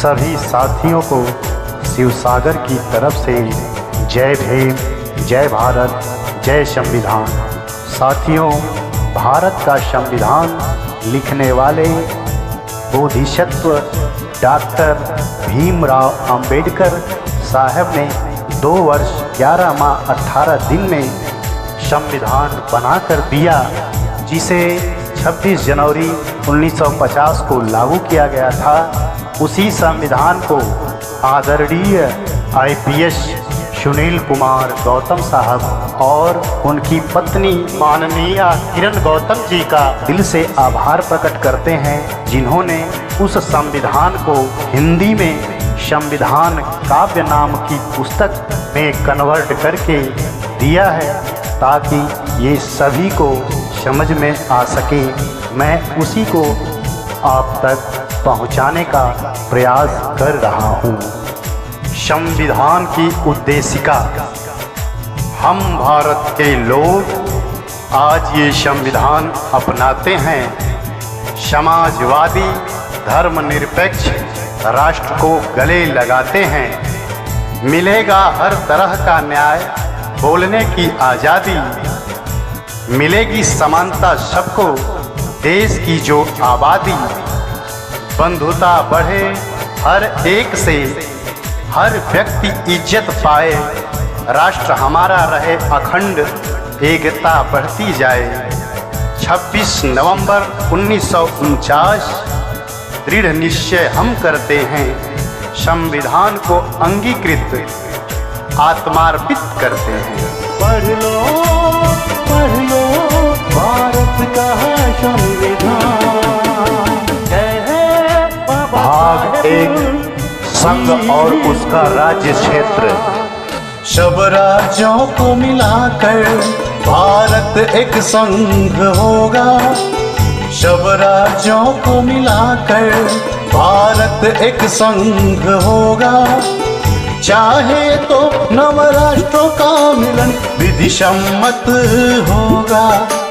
सभी साथियों को शिवसागर की तरफ से जय भीम, जय भारत, जय संविधान। साथियों, भारत का संविधान लिखने वाले बोधिसत्व डॉक्टर भीमराव अंबेडकर साहब ने 2 वर्ष 11 माह 18 दिन में संविधान बनाकर दिया, जिसे 26 जनवरी 1950 को लागू किया गया था। उसी संविधान को आदरणीय IPS सुनील कुमार गौतम साहब और उनकी पत्नी माननीय किरण गौतम जी का दिल से आभार प्रकट करते हैं, जिन्होंने उस संविधान को हिंदी में संविधान काव्य नाम की पुस्तक में कन्वर्ट करके दिया है, ताकि ये सभी को समझ में आ सके। मैं उसी को आप तक पहुंचाने का प्रयास कर रहा हूं। संविधान की उद्देशिका। हम भारत के लोग आज ये संविधान अपनाते हैं। समाजवादी धर्मनिरपेक्ष राष्ट्र को गले लगाते हैं। मिलेगा हर तरह का न्याय, बोलने की आज़ादी, मिलेगी समानता सबको, देश की जो आबादी, बंधुता बढ़े हर एक से, हर व्यक्ति इज्जत पाए, राष्ट्र हमारा रहे अखंड, एकता बढ़ती जाए। 26 नवंबर 1949 दृढ़ निश्चय हम करते हैं, संविधान को अंगीकृत आत्मार्पित करते हैं। पढ़ लो भारत का संविधान। भाग 1 संघ और उसका राज्य क्षेत्र। सब राज्यों को मिलाकर भारत एक संघ होगा। सब राज्यों को मिलाकर भारत एक संघ होगा। चाहे तो नव राष्ट्रों का मिलन विधि सम्मत होगा।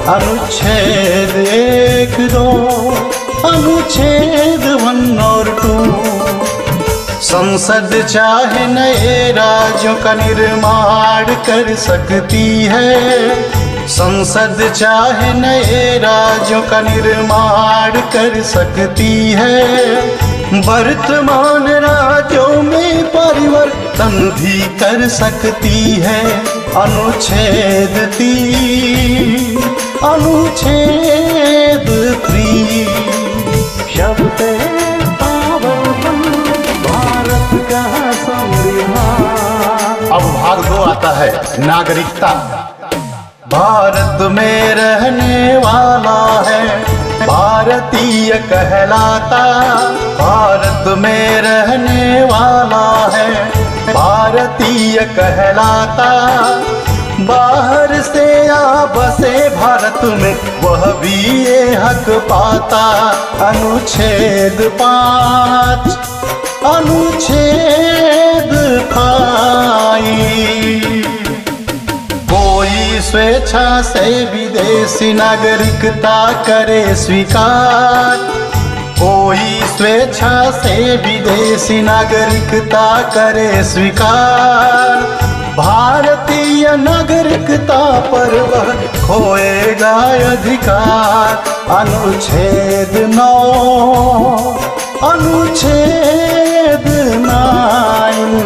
अनुच्छेद 1, 2, अनुच्छेद 1 और 2। संसद चाहे नए राज्यों का निर्माण कर सकती है। संसद चाहे नए राज्यों का निर्माण कर सकती है। वर्तमान राज्यों में परिवर्तन भी कर सकती है। अनुच्छेद 3, अनुच्छेद 3। शब्द भारत का संविधान। अब भाग 2 आता है नागरिकता। भारत में रहने वाला है भारतीय कहलाता। भारत में रहने वाला है भारतीय कहलाता। बाहर से या बसे भारत में वह भी ये हक पाता। अनुच्छेद 5, अनुच्छेद 5। कोई स्वेच्छा से विदेशी नागरिकता करे स्वीकार। कोई स्वेच्छा से विदेशी नागरिकता करे स्वीकार। भारतीय नागरिकता पर वह खोएगा अधिकार। अनुच्छेद 9, अनुच्छेद 9।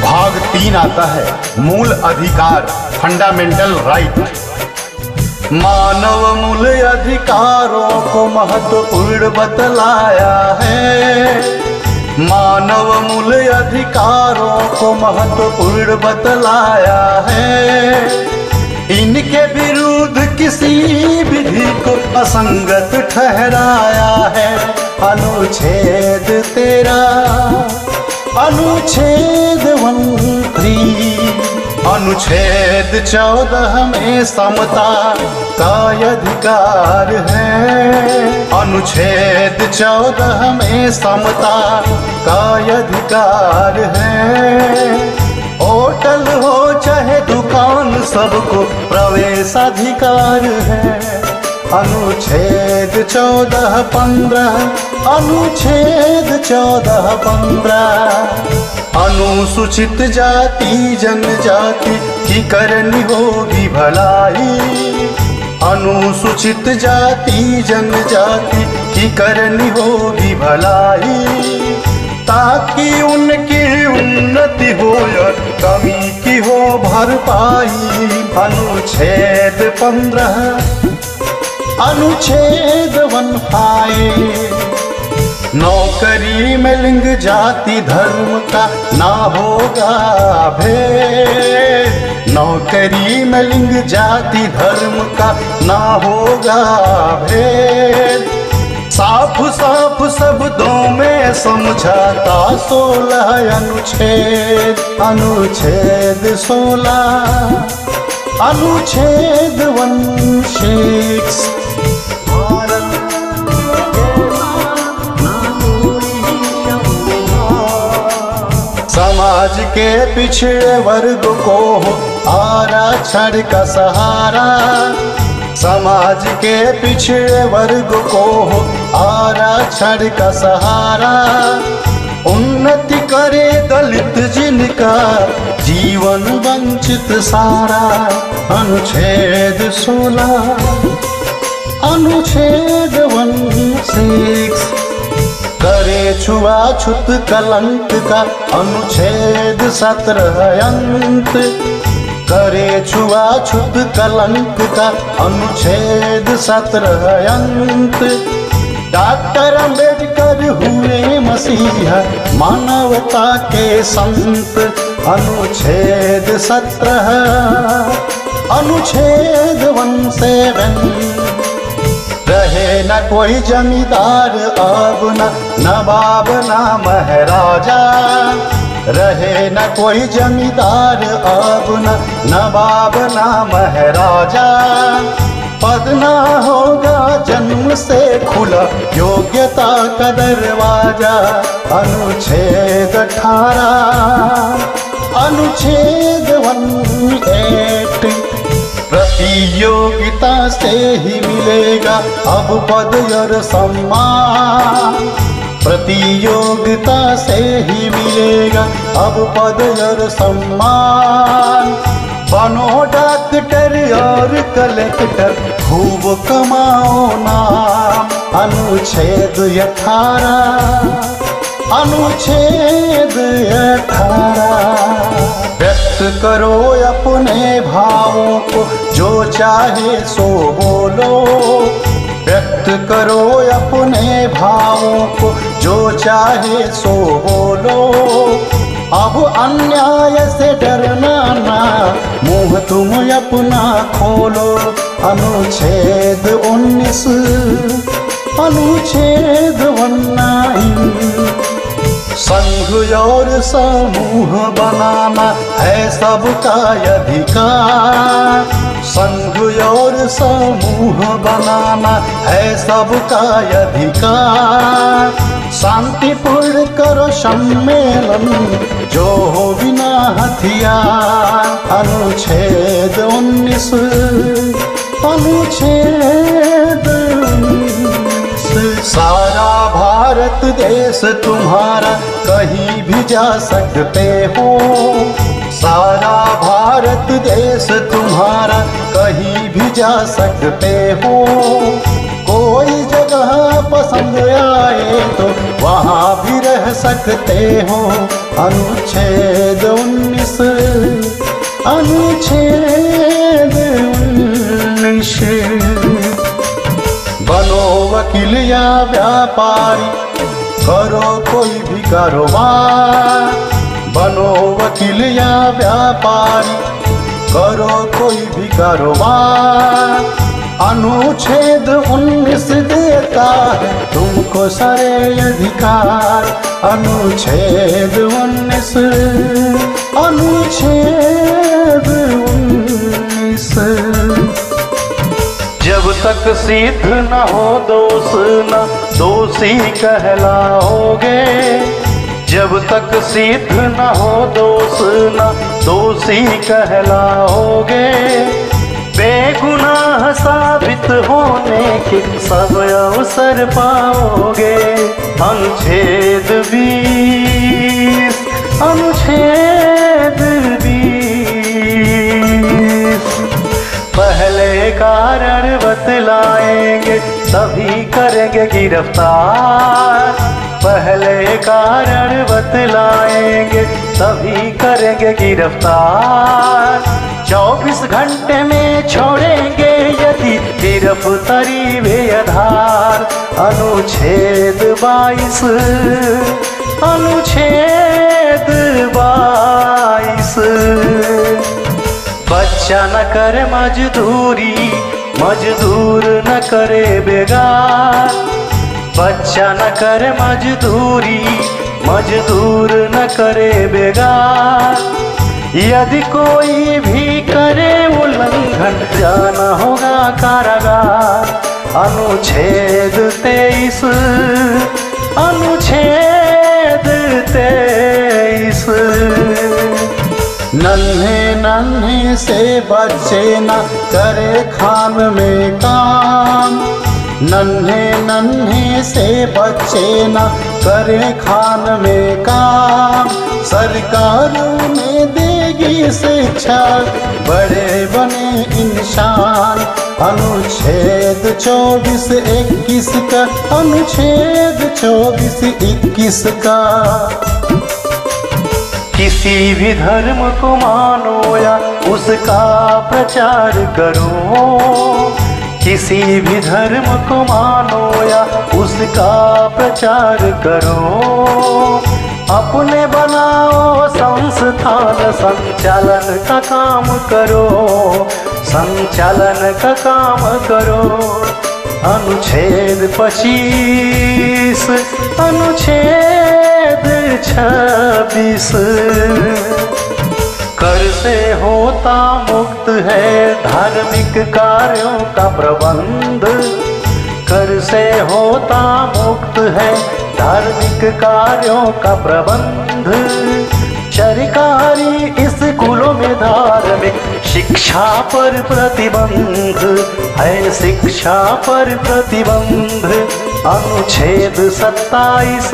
भाग 3 आता है मूल अधिकार, फंडामेंटल राइट। मानव मूल अधिकारों को महत्वपूर्ण बतलाया है। मानव मूल अधिकारों को महत्वपूर्ण बतलाया है। इनके विरुद्ध किसी विधि को असंगत ठहराया है। अनुच्छेद 13, अनुच्छेद 13। अनुच्छेद 14 में समता का अधिकार है। अनुच्छेद 14 में समता का अधिकार है। होटल हो चाहे दुकान सबको प्रवेशाधिकार है। अनुच्छेद 14-15, अनुच्छेद 14-15। अनुसूचित जाति जनजाति की करनी होगी भलाई। अनुसूचित जाति जनजाति की करनी होगी भलाई, ताकि उनकी उन्नति हो या कमी की हो भरपाई। अनुच्छेद 15, अनुच्छेद 15। नौकरी में लिंग जाति धर्म का ना होगा भेद। नौकरी में लिंग जाति धर्म का ना होगा भेद। साफ साफ शब्दों में समझाता 16 अनुच्छेद। अनुच्छेद 16, अनुच्छेद 16। समाज के पिछड़े वर्ग को हो आरक्षण का सहारा। समाज के पिछड़े वर्ग को हो आरक्षण का सहारा। उन्नति करे दलित जिनका जीवन वंचित सारा। अनुच्छेद 16, अनुच्छेद 16। करे छुआछूत कलंक का अनुच्छेद 17 अंत। करे छुआछूत कलंक का अनुच्छेद 17 अंत। डॉक्टर अम्बेडकर हुए मसीहा मानवता के संत। अनुच्छेद 17, अनुच्छेद 17। रहे न कोई जमींदार अब न नवाब ना महाराजा। रहे न कोई जमींदार अब न नवाब ना महाराजा। पद ना होगा जन्म से खुला योग्यता का दरवाजा। अनुच्छेद 18, अनुच्छेद 18। प्रतियोगिता से ही मिलेगा अब पद और सम्मान। प्रतियोगिता से ही मिलेगा अब पद और सम्मान। बनो डॉक्टर और कलेक्टर खूब कमाओ नाम। अनुच्छेद 18, अनुच्छेद 18। व्यक्त करो अपने भावों को जो चाहे सो बोलो। व्यक्त करो अपने भावों को जो चाहे सो बोलो। अब अन्याय से डरना ना, मुंह तुम अपना खोलो। अनुच्छेद 19, अनुच्छेद 19। संघ और समूह बनाना है सबका अधिकार। संघ और समूह बनाना है सबका अधिकार। शांतिपूर्ण करो सम्मेलन जो हो बिना हथियार। अनुच्छेद 19, अनुच्छेद 19। सारा भारत देश तुम्हारा कहीं भी जा सकते हो। सारा भारत देश तुम्हारा कहीं भी जा सकते हो। कोई जगह पसंद आए तो वहाँ भी रह सकते हो। अनुच्छेद 19, अनुच्छेद 19। बनो वकील या व्यापारी, करो कोई भी कारोबार। बनो वकील या व्यापारी, करो कोई भी कारोबार। अनुच्छेद 19 देता है तुमको सारे अधिकार। अनुच्छेद 19, अनुच्छेद 19। जब तक सिद्ध न हो दोष न दोषी कहलाओगे। जब तक सिद्ध न हो दोष न दोषी कहलाओगे। बेगुनाह साबित मुक्त होने के सब अवसर पाओगे। अनुच्छेद 20, अनुच्छेद 20। पहले कारण बतलाएंगे तभी करेंगे गिरफ्तार। पहले कारण बतलाएंगे तभी करेंगे गिरफ्तार। 24 घंटे में छोड़ेंगे यदि गिरफ्तारी बेआधार। अनुच्छेद 22, अनुच्छेद 22। बच्चा न करे मजदूरी, मजदूर न करे बेगार। बच्चा न करे मजदूरी, मजदूर न करे बेगार। यदि कोई भी करे उल्लंघन जाना होगा कारागार। अनुच्छेद 23, अनुच्छेद 23। नन्हे नन्हे से बच्चे न करे खान में काम। नन्हे नन्हे से बच्चे न करे खान में काम। सरकार में देगी शिक्षा, बड़े बने इंसान। अनुच्छेद 24-21 का, अनुच्छेद 24-21 का। किसी भी धर्म को मानो या उसका प्रचार करो। किसी भी धर्म को मानो या उसका प्रचार करो। अपने बनाओ संस्थान, संचालन का काम करो। संचालन का काम करो। अनुच्छेद 25, अनुच्छेद 26। कर से होता मुक्त है धार्मिक कार्यों का प्रबंध। कर से होता मुक्त है धार्मिक कार्यों का प्रबंध। सरकारी स्कूलों में धार्मिक शिक्षा पर प्रतिबंध है, शिक्षा पर प्रतिबंध। अनुच्छेद 27,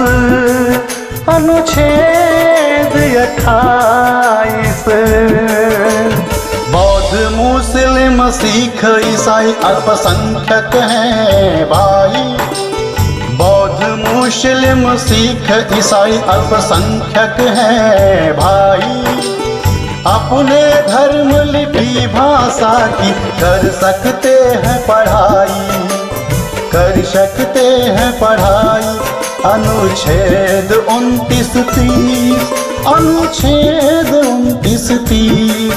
अनुच्छेद 28। बौद्ध मुस्लिम सिख ईसाई अल्पसंख्यक हैं भाई। बौद्ध मुस्लिम सिख ईसाई अल्पसंख्यक हैं भाई। अपने धर्म लिपि भाषा की कर सकते हैं पढ़ाई, कर सकते हैं पढ़ाई। अनुच्छेद 29-30, अनुच्छेद 29-30।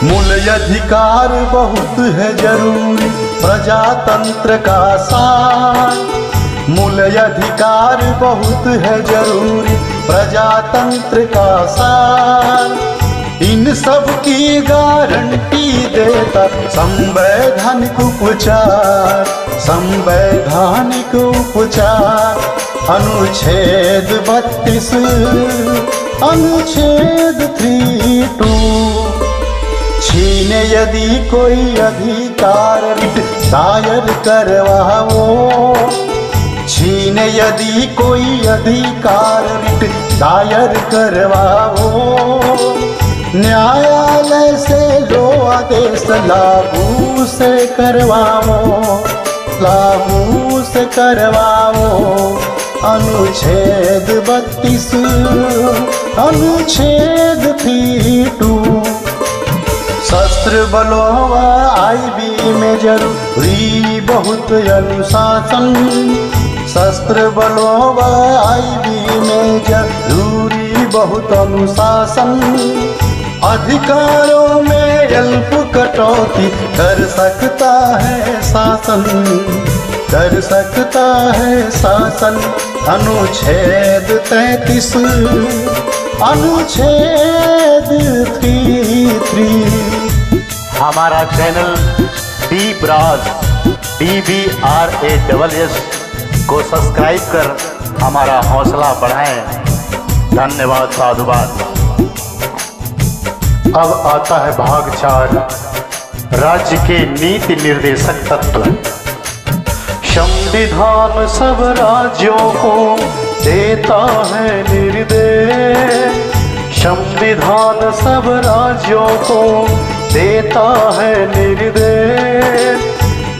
मूल अधिकार बहुत है जरूरी प्रजातंत्र का सार। मूल अधिकार बहुत है जरूरी प्रजातंत्र का सार। इन सब की गारंटी देता संवैधानिक उपचार, संवैधानिक उपचार। अनुच्छेद 32, अनुच्छेद 32। छीने यदि कोई अधिकार रिट दायर करवाओ। छीने यदि कोई अधिकार रिट दायर करवाओ। न्यायालय से लो आदेश लागू से करवाओ, लागू से करवाओ। अनुच्छेद 32, अनुच्छेद 32। शस्त्र बलों व आईबी में जरूरी बहुत अनुशासन। शस्त्र बलों व आईबी में जरूरी बहुत अनुशासन। अधिकारों में अल्प कटौती कर सकता है शासन, कर सकता है शासन। अनुच्छेद 33, अनुच्छेद 33। हमारा चैनल DBRAS DBRASS को सब्सक्राइब कर हमारा हौसला बढ़ाएं। धन्यवाद, साधुवाद। अब आता है भाग 4, राज्य के नीति निर्देशक तत्व। संविधान सब राज्यों को देता है निर्देश, संविधान सब राज्यों को देता है निर्देश।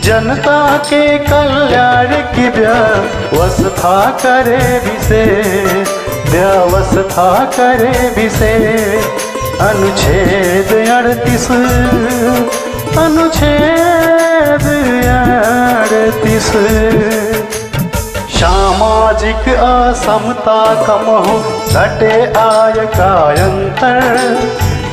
जनता के कल्याण की व्यवस्था करे विशेष, व्यवस्था करे विशेष। अनुच्छेद 38, अनुच्छेद 38। सामाजिक असमता कम हो, घटे आय का अंतर।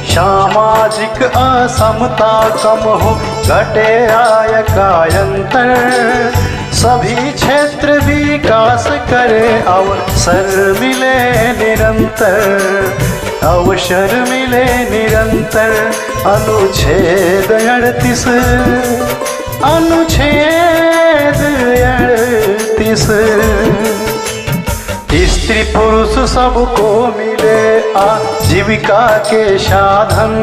सामाजिक असमता कम हो, घटे आय का अंतर। सभी क्षेत्र विकास करे, अवसर मिले निरंतर, अवसर मिले निरंतर। अनुच्छेद 38, अनुच्छेद 38। स्त्री पुरुष सबको मिले आजीविका के साधन,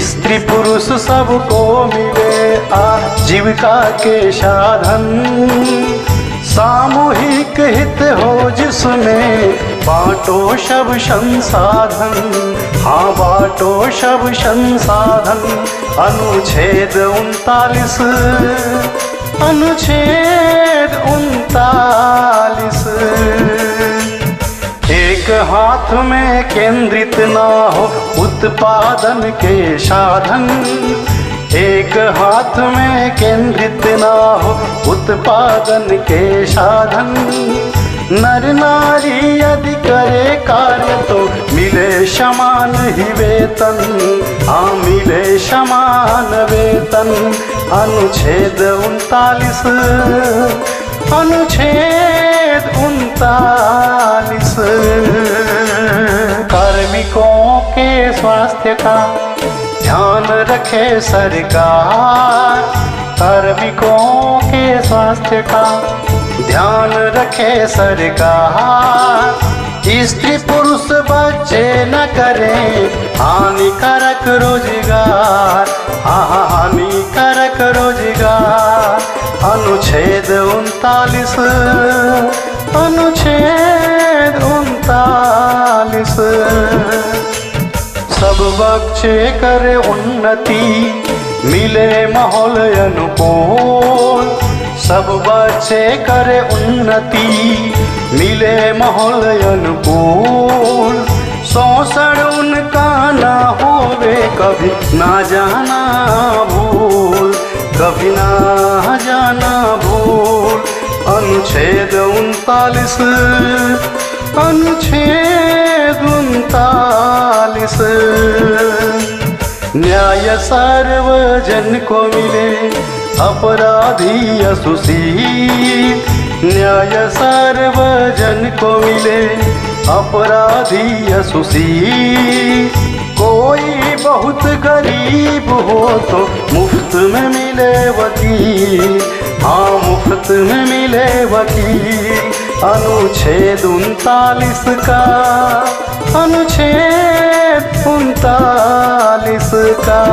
स्त्री पुरुष सबको मिले आजीविका के साधन। सामूहिक हित हो जिसमें बांटो सब संसाधन, हाँ बांटो सब संसाधन। अनुच्छेद 39, अनुच्छेद 39। एक हाथ में केंद्रित ना हो उत्पादन के साधन, एक हाथ में केंद्रित ना हो उत्पादन के साधन। नर नारी यदि करे कार्य तो मिले समान ही वेतन, हाँ मिले समान वेतन। अनुच्छेद 39, अनुच्छेद 39। कार्मिकों के स्वास्थ्य का ध्यान रखे सरकार, कार्मिकों के स्वास्थ्य का ध्यान रखे सरकार। स्त्री पुरुष बच्चे न करें हानिकारक रोजगार, हानिकारक रोजगार। अनुच्छेद 39, अनुच्छेद 39। सब बच्चे करे उन्नति, मिले माहौल अनुकूल। सब बच्चे करे उन्नति, मिले माहौल अनुकूल। शोषण उनका ना होवे, कभी ना जाना भूल, कभी ना जाना भूल। अनुच्छेद 39, अनुच्छेद 39। न्याय सर्वजन को मिले, अपराधी असुशील। न्याय सर्वजन को मिले, अपराधी असुशील। कोई बहुत गरीब हो तो मुफ्त में मिले वकील, हाँ मुफ्त में मिले वकील। अनुच्छेद 39 का, अनुच्छेद 39 का।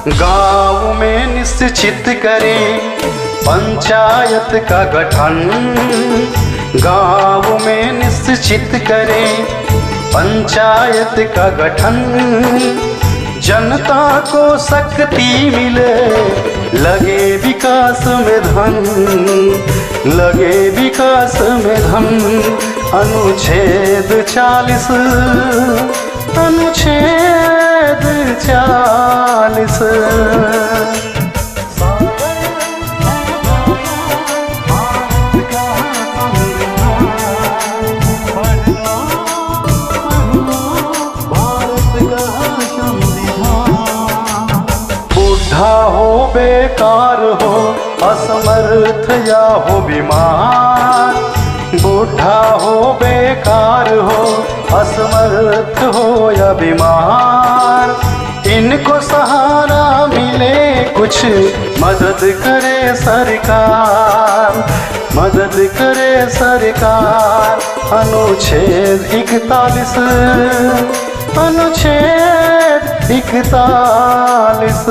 गाँव में निश्चित करें पंचायत का गठन, गाँव में निश्चित करें पंचायत का गठन। जनता को शक्ति मिले, लगे विकास में धन, लगे विकास में धन। अनुच्छेद 40, अनुच्छेद 40। हो बेकार हो, असमर्थ या हो बीमार। बूढ़ा हो बेकार हो, असमर्थ हो या बीमार। इनको सहारा मिले, कुछ मदद करे सरकार, मदद करे सरकार। अनुच्छेद 41, अनुच्छेद 41।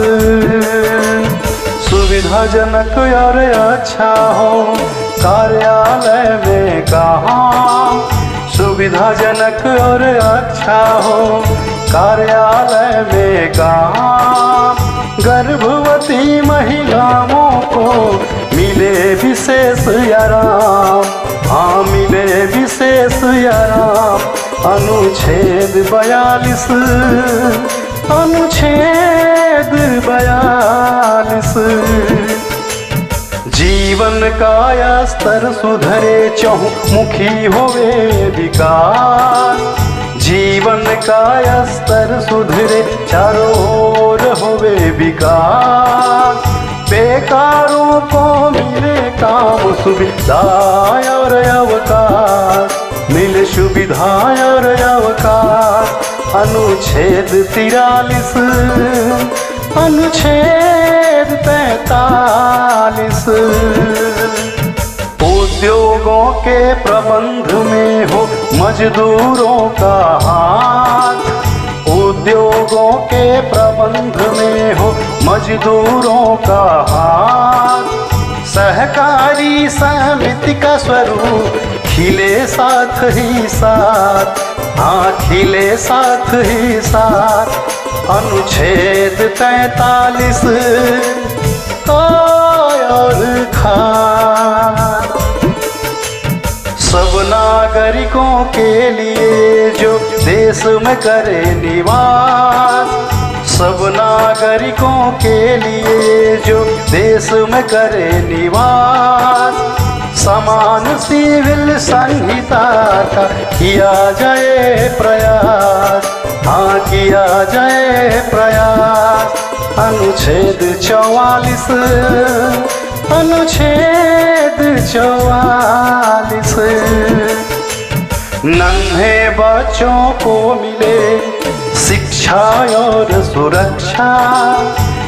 सुविधाजनक और अच्छा हो कार्यालय में कहाँ, सुविधाजनक और अच्छा हो कार्यालय में कहाँ। गर्भवती महिलाओं को मिले विशेष आराम, हाँ मिले विशेष आराम। अनुच्छेद 42, अनुच्छेद 42। जीवन का स्तर सुधरे चहुमुखी होवे विकास, जीवन का स्तर सुधरे चारों ओर होवे विकास। बेकारों को मिले काम सुविधा और अवकाश, मिले सुविधा और अवकाश। अनुच्छेद 43, अनुच्छेद 43। उद्योगों के प्रबंध में हो मजदूरों का हाथ, उद्योगों के प्रबंध में हो मजदूरों का हाथ। सहकारी समिति का स्वरूप खिले साथ ही साथ, हाँ खिले साथ ही साथ। अनुच्छेद 43 और खान। सब नागरिकों के लिए जो देश में करे निवास, सब नागरिकों के लिए जो देश में करे निवास। समान सिविल संहिता का किया जाए प्रयास, हाँ किया जाए प्रयास। अनुच्छेद 44, अनुच्छेद 44। नन्हे बच्चों को मिले शिक्षा और सुरक्षा,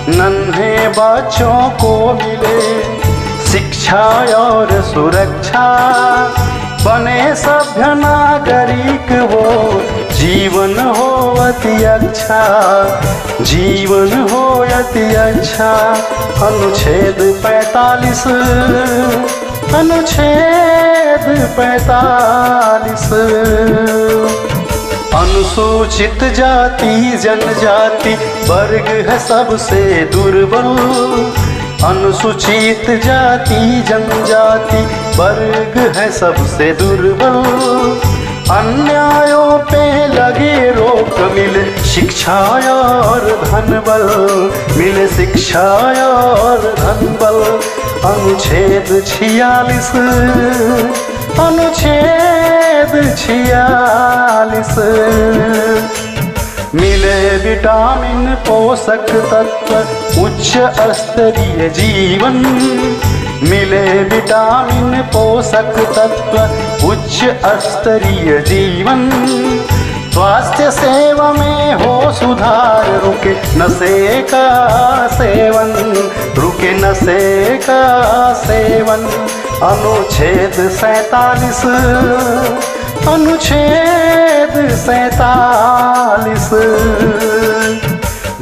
नन्हे बच्चों को मिले शिक्षा और सुरक्षा। बने सभ्य नागरिक वो जीवन हो अति अच्छा, जीवन हो अति अच्छा। अनुच्छेद 45, अनुच्छेद 45। अनुसूचित जाति जनजाति वर्ग है सबसे दुर्बल, अनुसूचित जाति जनजाति वर्ग है सबसे दुर्बल। अन्यायों पे लगे रोक, मिले शिक्षा और धन बल, मिले शिक्षा और धन बल। अनुच्छेद 46, अनुच्छेद 46। मिले विटामिन पोषक तत्व उच्च स्तरीय जीवन, मिले विटामिन पोषक तत्व उच्च स्तरीय जीवन। स्वास्थ्य सेवा में हो सुधार, रुके नशे का सेवन, रुके नशे का सेवन। अनुच्छेद 47, अनुच्छेद 47।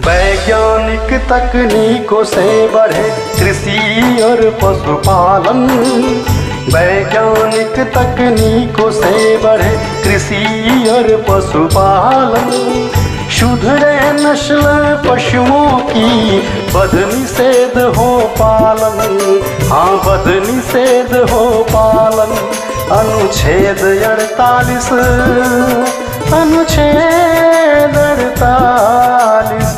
वैज्ञानिक तकनीकों से बढ़े कृषि और पशुपालन, वैज्ञानिक तकनीकों से बढ़े कृषि और पशुपालन। सुधरे नस्ल पशुओं की बद निषेध हो पालन, हाँ बद निषेध हो पालन। अनुच्छेद 48, अनुच्छेद 48।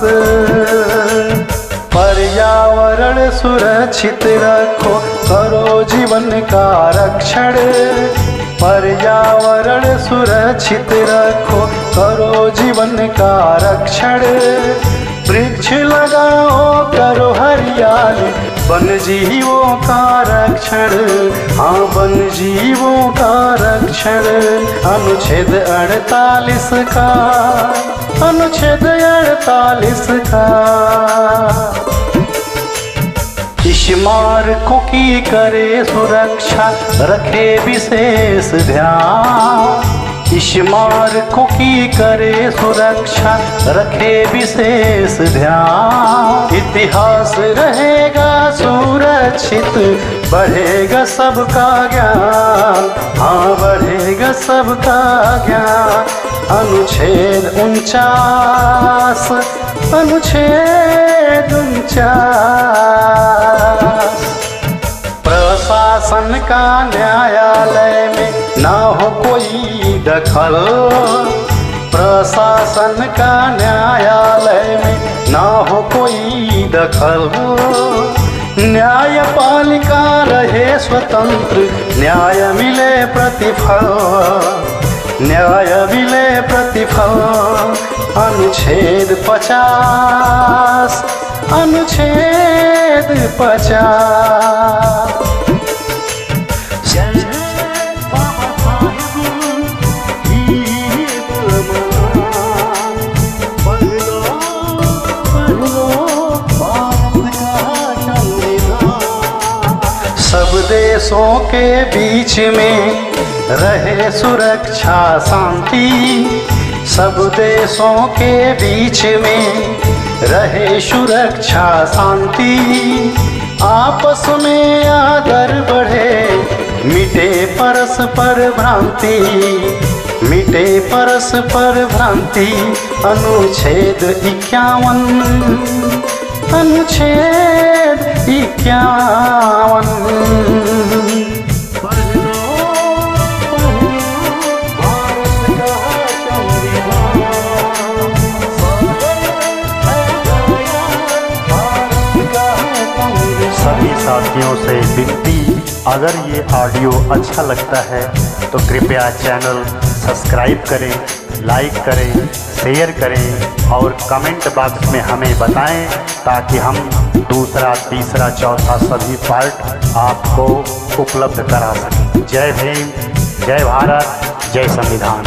पर्यावरण सुरक्षित रखो, करो जीवन का रक्षण। पर्यावरण सुरक्षित रखो, करो जीवन का रक्षण। वृक्ष लगाओ, करो हरियाली, वन जीवों का रक्षण, हाँ वन जीवों का रक्षण। अनुच्छेद 48 का, अनुच्छेद 48 का। स्मारकों की करे सुरक्षा, रखे विशेष ध्यान। इस मार्गों की करे सुरक्षा, रखे विशेष ध्यान। इतिहास रहेगा सुरक्षित, बढ़ेगा सबका ज्ञान, हाँ बढ़ेगा सबका ज्ञान। अनुच्छेद 49, अनुच्छेद 49। प्रशासन का न्यायालय में ना हो कोई दखल, प्रशासन का न्यायालय में ना हो कोई दखल। न्यायपालिका रहे स्वतंत्र, न्याय मिले प्रतिफल, न्याय मिले प्रतिफल। अनुच्छेद 50, अनुच्छेद 50। सब देशों के बीच में रहे सुरक्षा शांति, सब देशों के बीच में रहे सुरक्षा शांति। आपस में आदर बढ़े, मिटे परस्पर भ्रांति, मिटे परस्पर भ्रांति। अनुच्छेद 51, अनुच्छेद 51। सभी साथियों से विनती, अगर ये ऑडियो अच्छा लगता है तो कृपया चैनल सब्सक्राइब करें, लाइक करें, शेयर करें और कमेंट बॉक्स में हमें बताएं, ताकि हम दूसरा, तीसरा, चौथा सभी पार्ट आपको उपलब्ध करा सकें। जय भीम, जय भारत, जय संविधान।